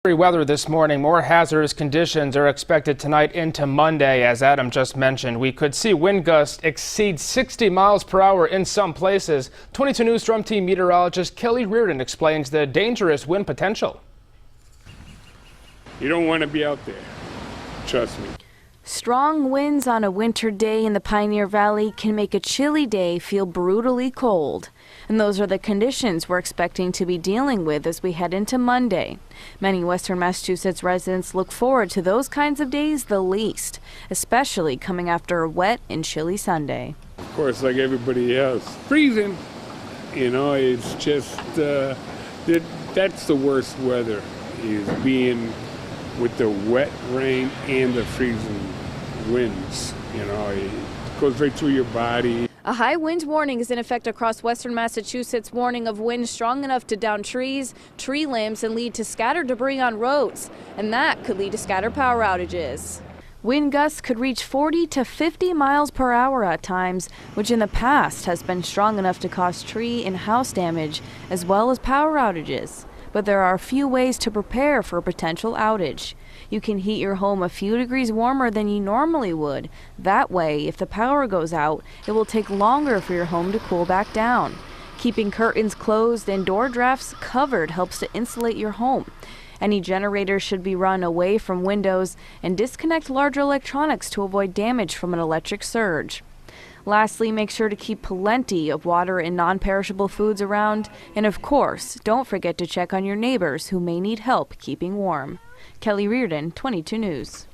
Weather this morning. More hazardous conditions are expected tonight into Monday. As Adam just mentioned, we could see wind gusts exceed 60 miles per hour in some places. 22 News Drum Team meteorologist Kelly Reardon explains the dangerous wind potential. You don't want to be out there. Trust me. Strong winds on a winter day in the Pioneer Valley can make a chilly day feel brutally cold. And those are the conditions we're expecting to be dealing with as we head into Monday. Many Western Massachusetts residents look forward to those kinds of days the least, especially coming after a wet and chilly Sunday. Of course, like everybody else, freezing. You know, it's just, that's the worst weather, is being with the wet rain and the freezing winds. You know, it goes right through your body. A high wind warning is in effect across Western Massachusetts, warning of winds strong enough to down trees, tree limbs, and lead to scattered debris on roads. And that could lead to scattered power outages. Wind gusts could reach 40 to 50 miles per hour at times, which in the past has been strong enough to cause tree and house damage, as well as power outages. But there are a few ways to prepare for a potential outage. You can heat your home a few degrees warmer than you normally would. That way, if the power goes out, it will take longer for your home to cool back down. Keeping curtains closed and door drafts covered helps to insulate your home. Any generators should be run away from windows, and disconnect larger electronics to avoid damage from an electric surge. Lastly, make sure to keep plenty of water and non-perishable foods around. And of course, don't forget to check on your neighbors who may need help keeping warm. Kelly Reardon, 22 News.